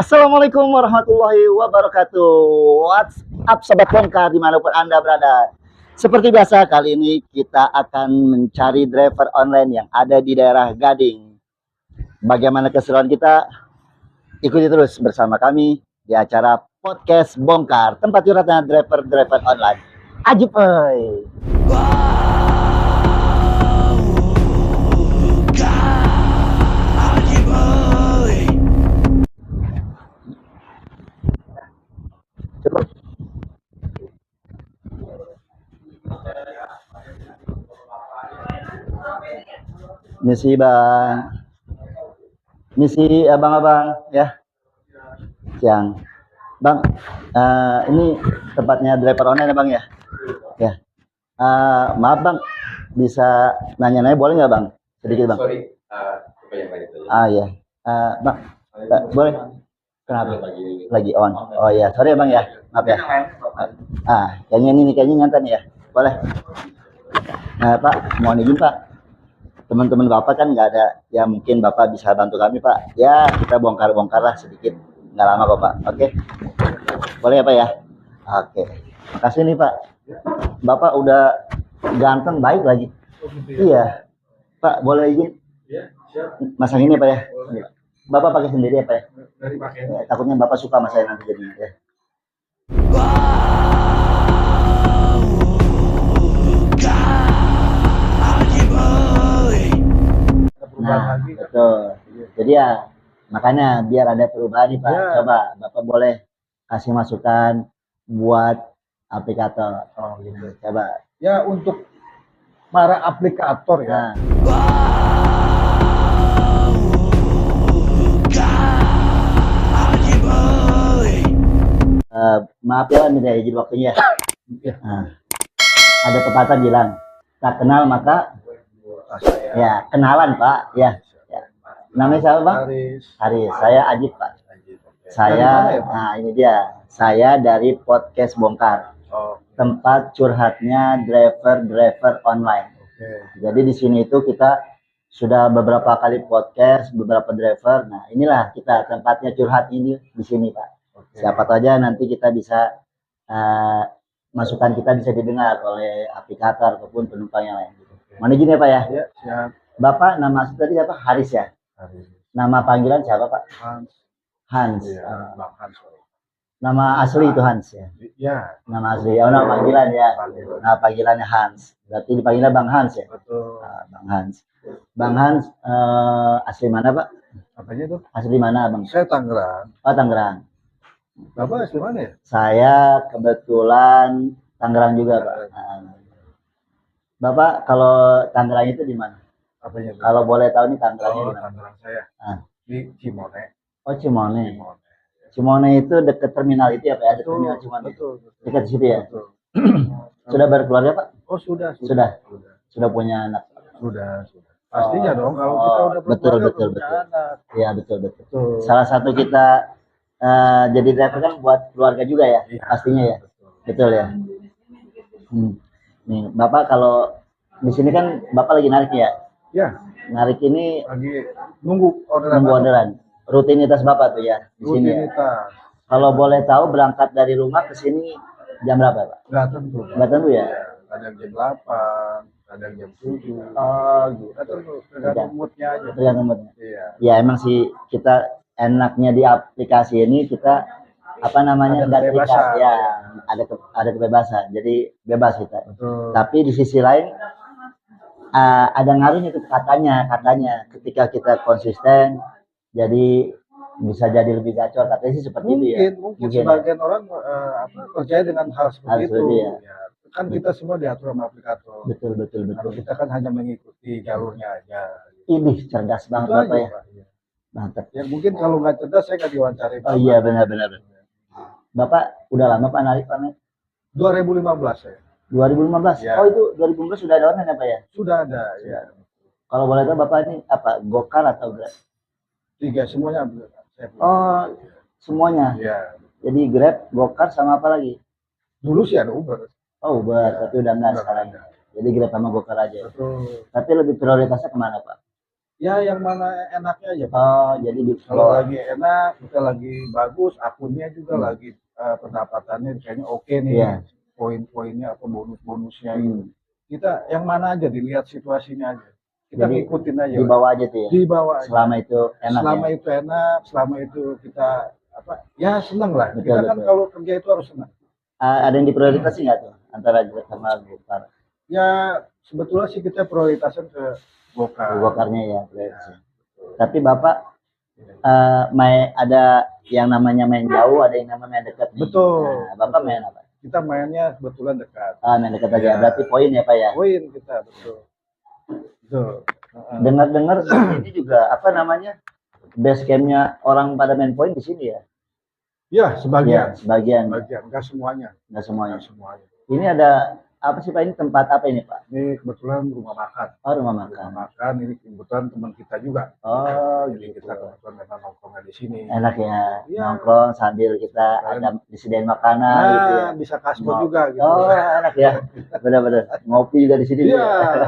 Assalamualaikum warahmatullahi wabarakatuh. What's up Sobat Bongkar dimanapun Anda berada. Seperti biasa kali ini kita akan mencari driver online yang ada di daerah Gading. Bagaimana keseruan kita? Ikuti terus bersama kami di acara Podcast Bongkar, tempat curhatnya driver-driver online. Ajib oi. Misi bang, misi abang-abang ya, siang bang. Ini tempatnya driver online ya bang ya. Ya, maaf bang, bisa nanya-nanya boleh nggak bang? Sedikit bang. Sorry, Ya, bang, boleh? Kenapa? Lagi on. Oh ya, sorry ya bang ya, maaf ya. Kayaknya ini kayaknya nyata nih ya, boleh? Pak, mohon izin pak, teman-teman bapak kan nggak ada, ya mungkin bapak bisa bantu kami pak. Ya kita bongkar-bongkar lah sedikit, nggak lama kok pak. Oke, boleh ya pak ya. Oke, makasih nih pak. Bapak udah ganteng, baik lagi. Iya pak, boleh izin masang ini pak ya. Bapak pakai sendiri ya pak ya. Ya, takutnya bapak suka sama saya nanti jadinya ya. Nah, betul. Jadi ya makanya biar ada perubahan nih Pak. Ya. Coba Bapak boleh kasih masukan buat aplikator. Oh gitu. Coba. Ya untuk para aplikator ya. Maaf ya minta izin waktunya. Ada pepatah bilang tak kenal maka ya kenalan Pak ya. Namanya siapa Bang? Haris. Saya Ajib Pak. Saya ini dia. Saya dari Podcast Bongkar. Tempat curhatnya driver online. Jadi di sini itu kita sudah beberapa kali podcast beberapa driver. Nah, inilah kita tempatnya curhat ini di sini Pak. Siapa tahu aja nanti kita bisa masukan kita bisa didengar oleh aplikator ataupun penumpang yang lain. Mohon izin ya Pak ya. Ya, siap. Bapak nama asli tadi apa? Haris ya? Haris. Nama panggilan siapa Pak? Hans. Hans. Ya, Bang Hans. Nama asli itu Hans ya? Ya. Nama asli. Oh, nama panggilan ya? Nama panggilannya Hans. Berarti dipanggilnya Bang Hans ya? Betul. Bang Hans. Bang Hans asli mana Pak? Apanya tuh? Asli mana Bang? Saya Tangerang. Oh Tangerang. Bapak asli mana ya? Saya kebetulan Tangerang juga Pak. Bapak kalau Tangerang itu di mana? Apanya tuh? Kalau boleh tahu nih Tangerangnya di mana? Tangerang saya. Di Cimone. Oh Cimone. Cimone itu dekat terminal itu ya Pak? Ada terminal Cimone. Betul. Dekat situ ya? Betul. Sudah berkeluarga Pak? Oh sudah. Sudah punya anak? Sudah. Pastinya dong kalau kita udah berkeluarga. Betul. Iya betul. Salah satu kita jadi driver kan buat keluarga juga ya? Iya, pastinya ya? Betul ya? Nih Bapak kalau di sini kan Bapak lagi narik ya? Ya. Narik ini lagi nunggu orderan. Rutinitas Bapak tuh ya di sini ya. Kalau boleh tahu berangkat dari rumah ke sini jam berapa Pak? Nggak tentu. Nggak tentu ya? Kadang jam 8, kadang jam 7. Oh gitu. Tergantung moodnya aja. Tergantung moodnya. Iya. Ya emang sih kita enaknya di aplikasi ini kita apa namanya nggak terikat ya, ada kebebasan. Jadi bebas kita. Betul. Tapi di sisi lain ada ngaruhnya itu katanya ketika kita konsisten jadi bisa jadi lebih gacor katanya sih seperti itu ya. Mungkin sebagian orang percaya dengan hal seperti itu. Ya. Kan kita semua diatur sama aplikator. Betul. Kita kan hanya mengikuti jalurnya aja. Ini cerdas banget Bapak ya. Mantap. Ya mungkin kalau nggak cerdas saya nggak diwawancari. Oh iya benar. Bapak udah lama Pak narik Pak? 2015 saya. 2015? Ya. Oh itu 2015 sudah ada online ya Pak ya? Sudah ada ya. Kalau boleh tahu Bapak ini apa? Gokar atau Grab? 3 semuanya. Oh semuanya? Iya. Jadi Grab, Gokar sama apa lagi? Dulu sih ada Uber. Oh Uber, tapi udah enggak sekarang. Jadi Grab sama Gokar aja. Betul. Tapi lebih prioritasnya kemana Pak? Ya yang mana enaknya aja Pak. Oh, jadi di Kalau lagi enak, kita lagi bagus, akunnya juga Hmm. lagi pendapatannya kayaknya oke nih, Iya. poin-poinnya atau bonus-bonusnya gitu. Hmm. Kita yang mana aja dilihat situasinya aja. Kita Jadi ngikutin aja di lah. bawah aja tuh ya. Di bawah aja. Selama itu enak Selama ya. itu enak, selama itu kita apa? Ya seneng lah. Betul, Kita kan betul. kalau kerja itu harus senang. Ada yang diprioritaskan nggak tuh antara Grab sama Gokar? Ya sebetulnya sih kita prioritasin ke Gokar. Gokarnya ya. prioritasnya. Tapi Bapak ada yang namanya main jauh, ada yang namanya main dekat nih. Betul. Nah, Bapak Betul. main apa? Kita mainnya kebetulan dekat. Main dekat aja. Ya. Berarti poin ya Pak ya. Poin kita betul. Betul. Dengar-dengar ini juga apa namanya? Base campnya orang pada main poin di sini ya. Ya, Ya, sebagian. sebagian. Sebagian, enggak semuanya. Nggak semuanya. Enggak semuanya. Ini ada apa sih Pak, ini tempat apa ini Pak? Ini kebetulan rumah makan. Oh, rumah Rumah makan. makan ini kebetulan teman kita juga. Oh, Jadi gitu. kita kebetulan memang nongkrongnya di sini. Enak ya, Iya. nongkrong sambil kita ada disediain makanan gitu ya. Bisa kasbo Mau- juga gitu. Oh, enak ya. Benar-benar. Ngopi juga di sini. Iya,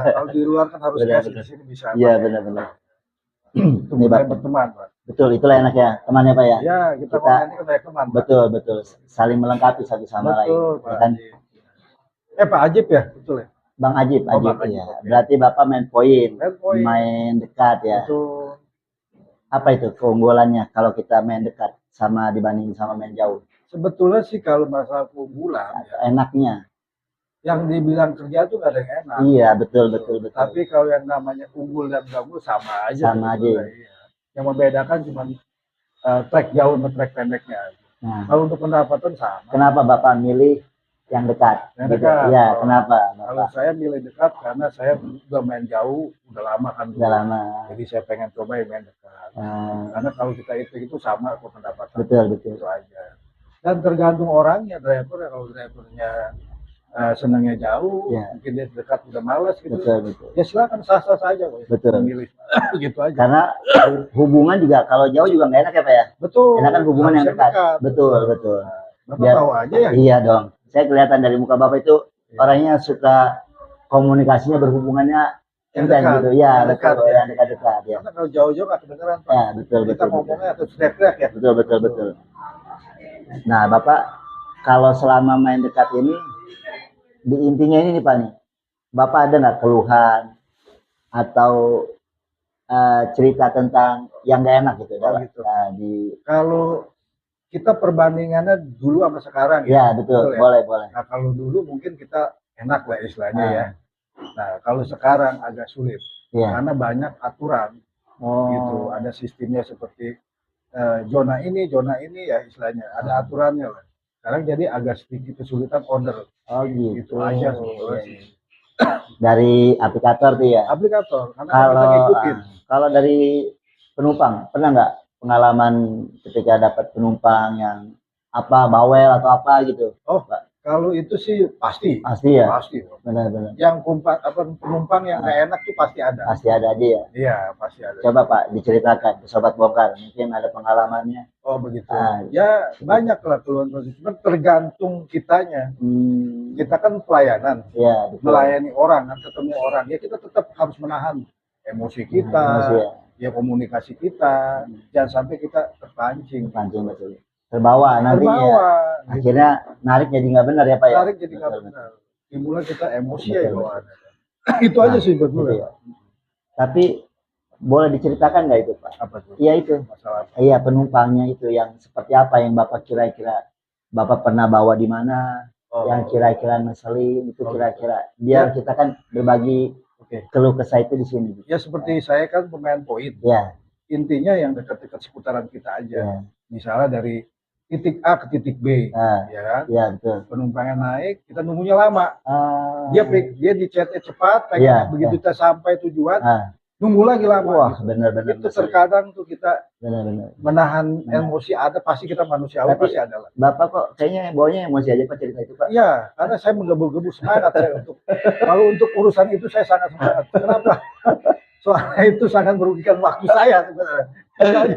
kalau di luar kan harus Benar, kasih, benar. di sini bisa. Iya, benar-benar. Itu Ini budaya Pak. berteman, Pak. Betul, itulah enak ya, temannya Pak ya. Ya, kita Kita- ngomongin ini kayak teman. Pak. Betul, betul. Saling melengkapi satu sama lain. Betul, Ya Pak kan? Ajib. Pak Ajib ya, betul ya. Bang Ajib, Oh, Ajib Bang Ajib, ya. oke. Berarti Bapak main poin, Main poin. main dekat ya. Betul. Apa itu keunggulannya kalau kita main dekat sama dibanding sama main jauh? Sebetulnya sih kalau masalah keunggulan ya, Enaknya. yang dibilang kerja tuh gak ada yang enak. Iya, betul, betul, betul. Tapi kalau yang namanya unggul dan gak unggul sama aja. Sama sebetulnya, aja. iya. Yang membedakan cuma track jauh sama track pendeknya. Nah, Kalau untuk pendapatan sama. kenapa Bapak milih yang dekat? Yang Gitu. dekat. Iya, Oh. kenapa Kalau Bapak? saya milih dekat karena saya udah main jauh udah lama kan. Udah lama. Jadi saya pengen coba yang main dekat. Nah, Karena kalau kita itu sama kok pendapatan. betul, betul. Itu aja. Dan tergantung orangnya, driver kalau drivernya senangnya jauh, Ya. mungkin dia dekat udah malas gitu. Betul, betul. Ya silakan sah-sah saja kok. Betul. Memilih gitu aja. Karena hubungan juga kalau jauh juga nggak enak ya Pak ya. Betul. Enakan hubungan yang Harus dekat. Betul, betul. Bapak Biar- tahu aja ya. Iya dong. Saya kelihatan dari muka Bapak itu Iya. orangnya suka komunikasinya berhubungannya Yang intens dekat. gitu. Ya, Yang betul. dekat, ya. Yang dekat-dekat ya. Karena kalau jauh-jauh nggak kedengeran Pak. Ya, betul, Kita betul, betul. ngomongnya atau teriak-teriak ya. Betul, betul, betul. Nah, Bapak kalau selama main dekat ini di intinya ini nih Pak nih. Bapak ada nggak keluhan atau cerita tentang yang gak enak gitu, Oh, gitu. di Kalau kita perbandingannya dulu sama sekarang ya betul, Betul ya? boleh boleh. Nah kalau dulu mungkin kita enak lah istilahnya Ah. ya. Nah kalau sekarang agak sulit Ya. karena banyak aturan Oh, gitu. Ada sistemnya seperti zona ini ya istilahnya. Ada aturannya lah. Sekarang jadi agak sedikit kesulitan order. oh gitu. Gitu aja sebetulnya Iya, sih. iya. Dari aplikator tuh ya. Aplikator karena kita Kalau ngikutin. kalau dari penumpang pernah nggak pengalaman ketika dapat penumpang yang apa bawel atau apa gitu? Oh kalau itu sih pasti. Pasti ya, Pasti. benar-benar. Yang penumpang yang nggak enak tuh pasti ada. Pasti ada aja ya. Iya pasti ada. Coba Pak diceritakan ke Sobat Bongkar, mungkin ada pengalamannya. Oh begitu. Ah. Ya banyak lah keluhan cuma tergantung kitanya. Kita kan pelayanan, Ya, betul. melayani orang kan ketemu orang. Ya kita tetap harus menahan emosi kita, Emosi ya. ya komunikasi kita. Jangan sampai kita terpancing. Pancing betul. Terbawa nantinya. Terbawa. Akhirnya narik jadi nggak benar ya Pak ya. Tarik jadi nggak Betul, benar. Timbulnya kita emosi Betul, ya betul. bawaannya. Itu aja Nah, sih buat gitu gue. ya. Tapi boleh diceritakan nggak itu Pak? Apa tuh? Iya itu. Masalah. Iya penumpangnya itu yang seperti apa yang Bapak kira-kira Bapak pernah bawa di mana? Oh, Yang kira-kira ngeselin itu Oh, kira-kira. Biar kita kan berbagi Oke. keluh kesah itu di sini. Ya seperti saya kan pemain poin. Ya, Intinya yang dekat-dekat seputaran kita aja. ya, Misalnya dari titik A ke titik B, ah, ya kan? ya betul. Penumpangnya naik, kita nunggunya lama. Ah, Dia di chatnya cepat, pengen Iya, begitu kita sampai tujuan, ah, nunggu lagi lama. wah gitu. benar-benar. Itu terkadang tuh kita Benar-benar. menahan Benar. emosi ada, pasti kita manusiawi Tapi- pasti ada lah. Bapak kok kayaknya bawanya emosi aja Pak cerita itu Pak. Iya, karena saya menggebu-gebu semangat saya untuk kalau untuk urusan itu saya sangat semangat. Kenapa? Soalnya itu sangat merugikan waktu saya sebenarnya.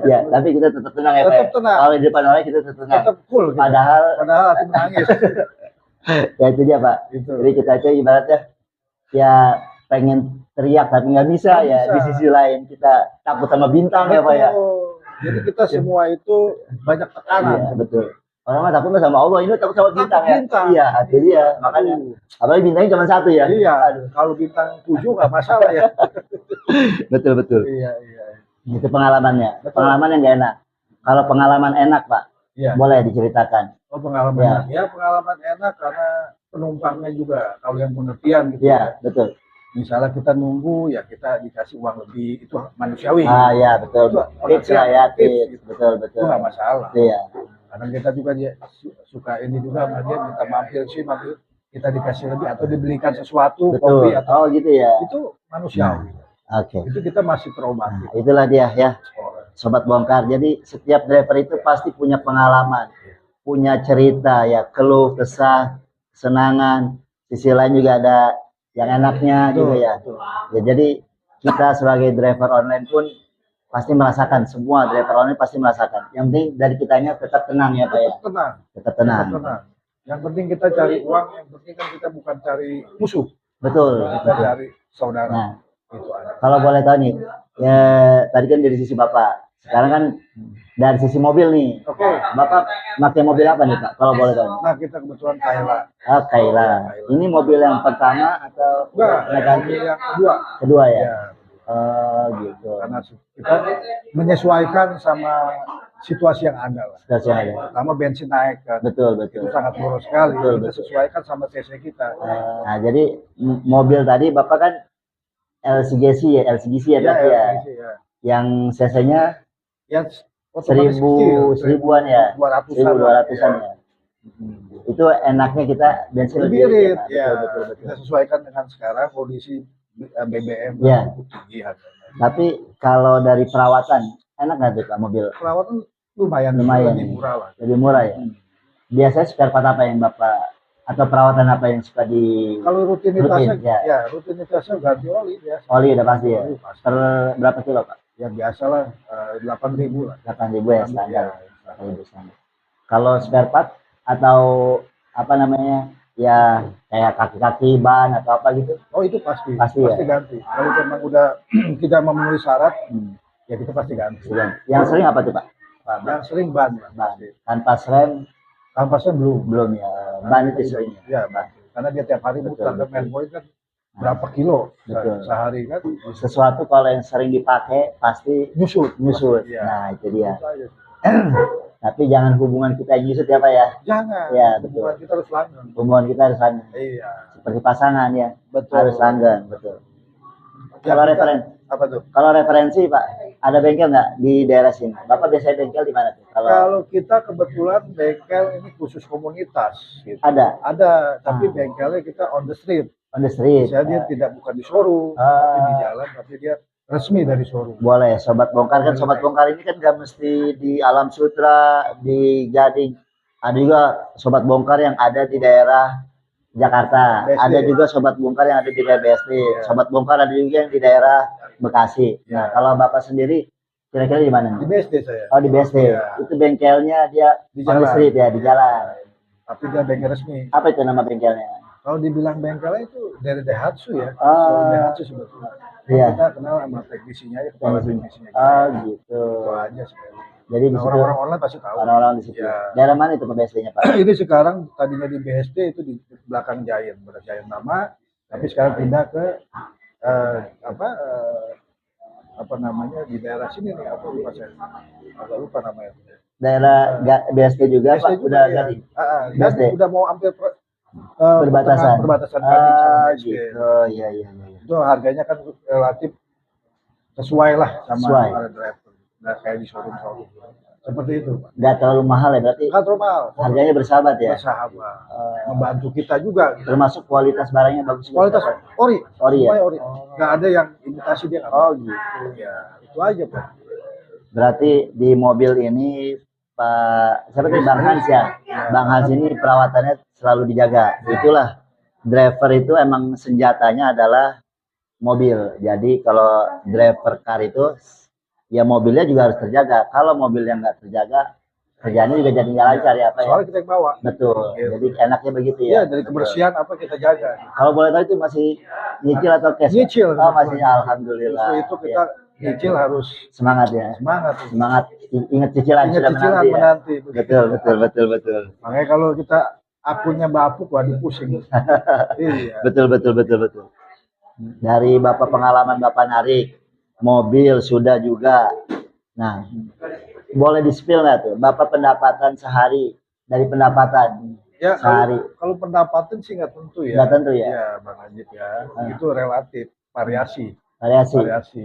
Ya, tapi kita tetap tenang ya Pak. Tetap ya. tenang, Kalau di depan orang kita tetap tenang. tetap cool. Gitu. Padahal Padahal aku menangis. ya itu dia Pak. Gitu. Jadi kita itu ibaratnya ya pengen teriak tapi nggak bisa Nggak ya. bisa. Di sisi lain kita takut sama bintang ya Pak ya. Jadi kita semua itu banyak tekanan. Iya betul. Orang mah takut sama Allah, ini takut sama bintang ya. bintang. Iya, itu dia. Makanya apalagi bintangnya cuma satu ya. Iya, kalau bintang 7 nggak masalah ya. Betul betul. Iya. Itu pengalamannya. Betul. Pengalaman yang nggak enak. Kalau pengalaman enak Pak, Iya. boleh diceritakan. Oh, pengalaman Iya. enak. Ya, pengalaman enak karena penumpangnya juga kalau yang pengertian gitu. Iya betul. Misalnya kita nunggu ya kita dikasih uang lebih, itu manusiawi. Ah ya betul. Itu Tips lah ya, tips, tips. gitu. Betul Itu betul. nggak masalah. Iya. Kadang kita juga dia suka ini juga sama dia minta mampir kita dikasih lebih atau dibelikan sesuatu Betul. kopi atau Oh gitu ya. itu manusiawi. Oke. Itu kita masih terobati. Nah, itulah dia ya, sobat bongkar. Jadi setiap driver itu pasti punya pengalaman, punya cerita ya, keluh, kesah, kesenangan. Sisi lain juga ada yang enaknya juga ya. Ya, jadi kita sebagai driver online pun pasti merasakan, semua driver online pasti merasakan. Yang penting dari kitanya tetap tenang ya Pak ya. Tetap tenang. Tetap tenang. Tetap tenang. Yang penting kita cari uang, yang penting kan kita bukan cari musuh, Betul. kita betul. cari saudara. Nah, Itu aja. kalau boleh tahu nih, ya tadi kan dari sisi Bapak. Sekarang kan dari sisi mobil nih. Oke. Bapak pakai mobil apa nih Pak? Kalau boleh tahu. Nah, kita kebetulan Kayla. Ah, Kayla. Ini mobil yang pertama atau Enggak, naik ganti? mobil yang kedua. Kedua ya. Ya, Oh gitu. karena kita menyesuaikan sama situasi yang ada lah. Situasi yang ada. Pertama bensin naik kan. Betul Itu betul. sangat boros sekali. Betul, Kita betul. sesuaikan sama cc kita. Nah jadi mobil tadi Bapak kan LCGC ya berarti ya. ya. Yang cc-nya Ya, otomatis kecil, seribuan ya. 1200-an. 1200-an ya. Itu enaknya kita bensin Lebih irit, Pak. ya. Betul betul. Kita sesuaikan dengan sekarang kondisi BBM Ya. cukup tinggi harganya. Tapi kalau dari perawatan enak nggak tuh Pak mobil? Perawatan lumayan lebih murah lah. Lebih murah ya. Biasanya spare part apa yang Bapak atau perawatan apa yang suka di Kalau rutinitasnya, Rutin, ya. rutinitasnya ganti oli ya. oli udah pasti ya? Oli pasti. Per berapa kilo Pak? Ya biasalah 8.000 lah. 8.000 ya standar. Ya. 8.000 standar. Kalau spare part atau apa namanya ya kayak kaki-kaki ban atau apa gitu? Oh itu pasti Pasti ya? ganti. Kalau memang udah tidak memenuhi syarat, Hmm. ya kita pasti ganti. Yang sering apa tuh Pak? Yang sering ban, Ban. Tanpa rem kampasnya belum. belum ya. Ban itu sering. Ya ban. Karena dia tiap hari Betul, muter ke betul. Manboy kan berapa kilo Betul. sehari kan? Sesuatu kalau yang sering dipakai pasti Nyusut. nyusut. Iya. Nah itu dia. Itu aja. Tapi jangan hubungan kita yang nyusut ya Pak ya. Jangan. Ya, betul. Hubungan kita harus langgeng. Hubungan kita harus langgeng. Iya. Seperti pasangan ya. Betul. Harus langgeng, betul. Ya, Kalau kita- referensi, apa tuh? kalau referensi Pak, ada bengkel nggak di daerah sini? Bapak biasanya bengkel di mana tuh? Kalau kita kebetulan bengkel ini khusus komunitas. Gitu. ada Ada, tapi bengkelnya kita on the street. on the street. Misalnya dia tidak bukan di showroom, tapi di jalan, tapi dia resmi dari showroom. Boleh, sobat bongkar kan, sobat bongkar ini kan nggak mesti di Alam Sutra, di Gading. Ada juga sobat bongkar yang ada di daerah Jakarta. BSD. Ada juga sobat bongkar yang ada di daerah BSD. Sobat bongkar ada juga yang di daerah Bekasi. Nah, Ya. kalau Bapak sendiri kira-kira di mana Di nih? BSD saya. Oh, di BSD. Ya. Itu bengkelnya dia Di on the jalan. street ya, di jalan. Tapi dia bengkel resmi. Apa itu nama bengkelnya? Kalau dibilang bengkelnya itu dari Daihatsu ya. Ah. So, Daihatsu sebetulnya. Iya. Kita kenal sama teknisinya, ya, kepala teknisinya. Oh, gitu. Itu aja sebenarnya. Jadi di Nah, situ orang-orang online pasti tahu. orang-orang di situ. Ya. Daerah mana itu BSD-nya, Pak? Ini sekarang tadinya di BSD itu di belakang Giant, beras Giant nama, tapi sekarang pindah ke apa namanya di daerah sini nih, apa lupa saya, agak lupa namanya. Daerah BSD juga, BSD Pak, juga, udah ya. jadi. Dan BSD. udah mau hampir Perbatasan. perbatasan Gading sama Ah, BSD. gitu. Iya, iya, iya. Itu harganya kan relatif sesuai lah sama Sesuai. para driver, nggak kayak di showroom. Seperti itu, Pak. Nggak terlalu mahal ya, berarti Nggak terlalu mahal. harganya bersahabat ya. Bersahabat, membantu kita juga. Termasuk kualitas barangnya bagus. juga. Kualitas ori, Ori ya? semuanya ori. Nggak ada yang imitasi dia nggak. Oh, gitu. Ya, itu aja, Pak. Berarti di mobil ini Pak, siapa tadi Bang Hans ya? Bang Hans ini perawatannya selalu dijaga. Itulah driver itu emang senjatanya adalah mobil. Jadi kalau driver car itu ya mobilnya juga harus terjaga. Kalau mobil yang nggak terjaga kerjaannya juga jadi nggak lancar ya Pak ya. Soalnya kita yang bawa. Betul. Gitu. Jadi enaknya begitu ya. Iya, dari Betul. kebersihan apa kita jaga. Kalau boleh tahu itu masih nyicil atau cash? Pak? Nyicil. Oh masih, alhamdulillah. Justru itu kita nyicil harus semangat ya. Semangat. Ingat cicilan Ingat sudah cicilan menanti. menanti. Ya? Betul. Makanya kalau kita akunnya bapuk, waduh pusing. Iya. Betul. Dari Bapak pengalaman Bapak narik mobil sudah juga. Nah, boleh di-spill nggak tuh Bapak pendapatan sehari dari pendapatan Ya, sehari? kalau pendapatan sih nggak tentu ya. Nggak tentu ya. Iya, Bang Ajib ya. Itu relatif, variasi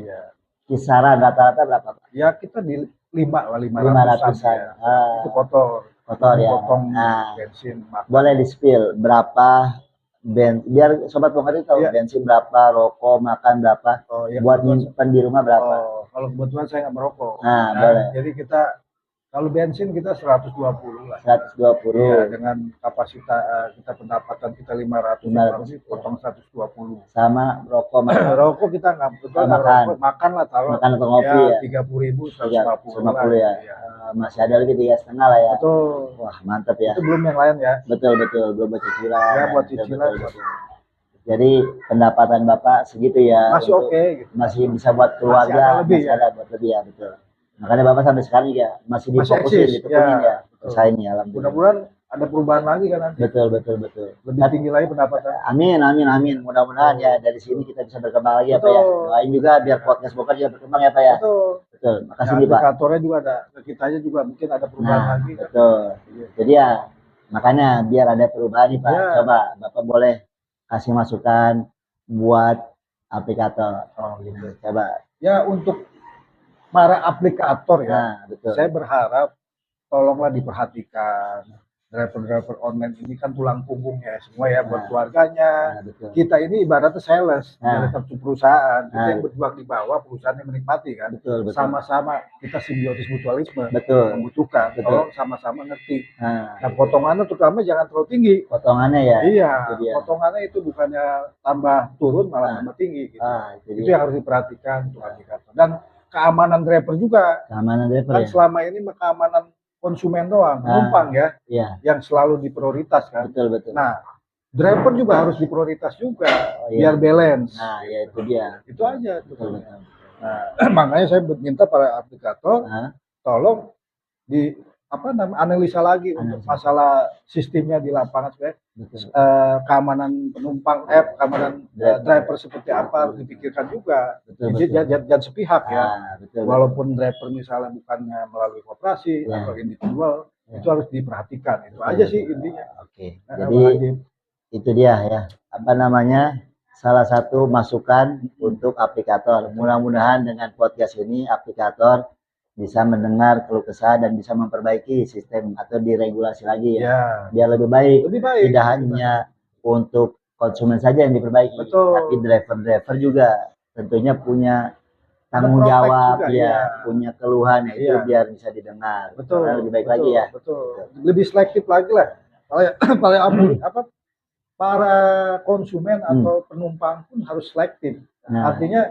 ya. Kisaran rata-rata berapa Pak? Ya kita di 500-an ya. Itu kotor ya. potong Nah, bensin makan. boleh di-spill berapa biar sobat pengerti tahu bensin berapa, rokok, makan berapa, buat nyimpen di rumah berapa. Kalau kebetulan saya nggak merokok. Nah, boleh. Jadi kita kalau bensin kita 120 lah. 120. Ya, dengan kapasitas kita pendapatan kita 500 potong 120. Sama rokok makan. Rokok kita nggak betul makan lah taruh. Makan atau ngopi ya. 30.000 150 ya. Masih ada lagi 3,5 lah ya. Betul. Wah, mantap ya. Itu belum yang lain ya. Betul. Belum buat cicilan. Ya, buat cicilan. Betul. Jadi pendapatan Bapak segitu ya. Masih oke gitu. Masih bisa buat keluarga, masih ada buat lebih ya, betul. Makanya Bapak sampai sekarang ya masih difokusin, ditekunin ya. Saya ini alhamdulillah. Mudah-mudahan ada perubahan lagi kan nanti. Betul. Lebih tinggi lagi pendapatan. Amin. Mudah-mudahan ya dari sini kita bisa berkembang lagi ya Pak ya. Doain juga biar podcast Bokar juga berkembang ya Pak ya. Betul. Makasih nih Pak. Aplikatornya juga ada, kitanya juga mungkin ada perubahan lagi. Betul. Jadi ya makanya biar ada perubahan nih Pak. Coba Bapak boleh kasih masukan buat aplikator. Gitu. Coba. Ya untuk para aplikator ya, betul. Saya berharap tolonglah diperhatikan. Driver online ini kan tulang punggungnya semua ya buat keluarganya. Kita ini ibaratnya sales dari satu perusahaan. Kita yang berjuang di bawah, perusahaannya menikmati kan. Betul. Sama-sama kita simbiosis mutualisme. Betul. Membutuhkan. Tolong sama-sama ngerti. Nah, potongannya terutama jangan terlalu tinggi. Potongannya ya. Iya. Potongannya itu bukannya tambah turun malah tambah tinggi. Gitu. Itu yang harus diperhatikan untuk aplikator. Dan keamanan driver juga. Keamanan driver. Kan selama ini keamanan konsumen doang, penumpang ya, yang selalu diprioritas kan. Betul. Nah, driver juga harus diprioritas juga, biar balance. Nah, ya itu dia. Itu aja. Betul. Nah, makanya saya minta para aplikator, tolong analisa lagi untuk masalah sistemnya di lapangan supaya keamanan penumpang, keamanan driver seperti apa harus dipikirkan juga. Jadi jangan sepihak ya. Walaupun driver misalnya bukannya melalui koperasi atau individual, itu harus diperhatikan. Itu aja sih intinya. Oke. Jadi itu dia ya. Salah satu masukan untuk aplikator. Mudah-mudahan dengan podcast ini aplikator bisa mendengar keluh kesah dan bisa memperbaiki sistem atau diregulasi lagi ya. Biar lebih baik. Tidak hanya untuk konsumen saja yang diperbaiki, tapi driver juga tentunya punya tanggung jawab juga, punya keluhan itu biar bisa didengar. Karena lebih baik lagi ya. Lebih selektif lagi lah. Para konsumen atau penumpang pun harus selektif. Artinya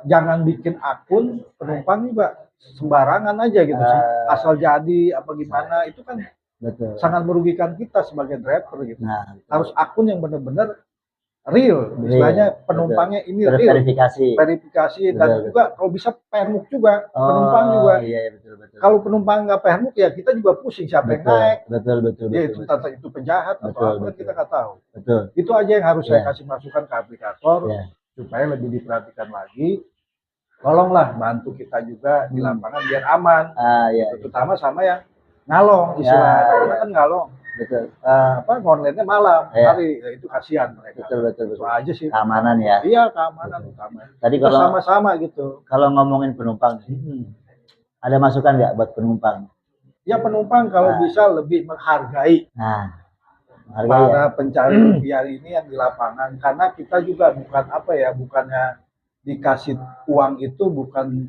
jangan bikin akun penumpang juga sembarangan aja gitu sih, asal jadi apa gimana, itu kan sangat merugikan kita sebagai driver gitu. Harus akun yang benar-benar real, istilahnya penumpangnya ini real, verifikasi dan juga kalau bisa permuk juga penumpang juga. Kalau penumpang nggak permuk ya kita juga pusing siapa yang naik. Ya itu penjahat atau apa kita nggak tahu. Itu aja yang harus saya kasih masukan ke aplikator supaya lebih diperhatikan lagi. Tolonglah bantu kita juga di lapangan biar aman, terutama sama yang ngalong istilahnya. Karena kan ngalong, online-nya malam hari, itu kasihan mereka. Itu aja sih. Keamanan ya. Iya, keamanan utama. Tadi kalau sama-sama gitu. Kalau ngomongin penumpang, ada masukan nggak buat penumpang? Ya penumpang kalau bisa lebih menghargai. Harga para pencari rupiah ini yang di lapangan, karena kita juga bukannya dikasih uang itu bukan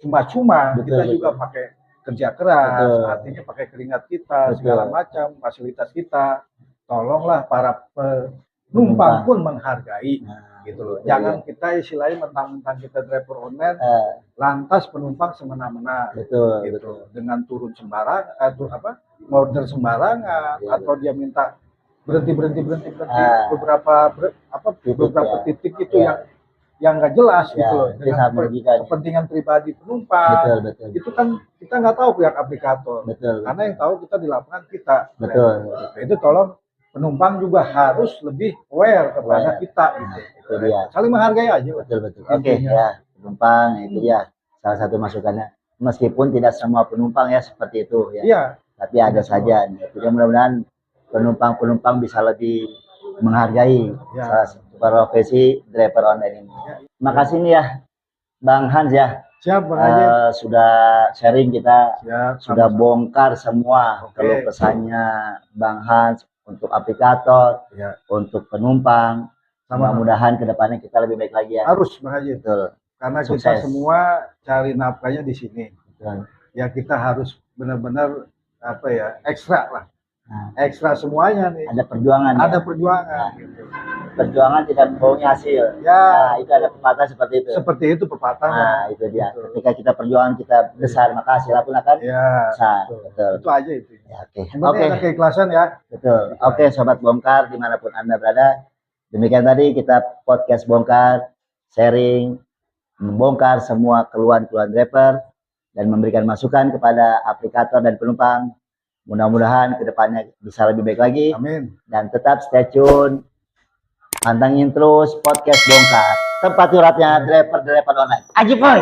cuma-cuma, kita juga pakai kerja keras, artinya pakai keringat kita, segala macam fasilitas kita. Tolonglah para penumpang pun menghargai. Nah, Gitu loh. iya. Jangan kita istilahnya mentang-mentang kita driver online, Eh, lantas penumpang semena-mena betul, gitu. betul. Dengan turun sembarang atau order sembarangan Iya, atau dia minta berhenti Titik, beberapa ya. titik itu Iya. yang nggak jelas Ya, gitu loh, itu dengan sangat merugikan. kepentingan pribadi penumpang. Betul. Itu kan kita nggak tahu pihak aplikator, Betul. karena yang tahu kita di lapangan kita. Betul. Nah, itu tolong penumpang juga harus lebih aware kepada Aware. kita Nah, gitu. itu dia. Saling menghargai aja. Betul. Oke, Intinya. ya, penumpang itu ya salah satu masukannya. Meskipun tidak semua penumpang ya seperti itu ya. Iya. Tapi ada saja. Jadi mudah-mudahan penumpang bisa lebih menghargai Ya. salah satu profesi driver online ini. Ya. Makasih nih ya Bang Hans ya. Siap Bang Haji. Sudah sharing kita, Siap. sudah sama-sama. bongkar semua Oke. keluh kesahnya Bang Hans untuk aplikator, Ya. untuk penumpang. Sama-sama. Mudah-mudahan kedepannya kita lebih baik lagi ya. Harus Bang Haji. Betul. Karena kita Sukses. semua cari nafkahnya di sini. Betul. Ya kita harus benar-benar ekstra lah. Nah, Ekstra semuanya nih. ada perjuangan. Ada ya. perjuangan gitu. Perjuangan tidak membohongi hasil. Ya. Nah, itu ada pepatah seperti itu. Seperti itu pepatah. Nah, itu dia. Betul. Ketika kita perjuangan kita besar, maka hasilnya pun akan Ya. besar. Betul. Betul. Itu aja itu. Ya, oke. Yang penting ada keikhlasan ya. Betul. Oke, sobat bongkar dimanapun Anda berada. Demikian tadi kita podcast bongkar, sharing, membongkar semua keluhan-keluhan driver dan memberikan masukan kepada aplikator dan penumpang. Mudah-mudahan kedepannya bisa lebih baik lagi. Amin. Dan tetap stay tune, pantengin terus podcast bongkar, tempat curhatnya driver-driver online. Aji boy.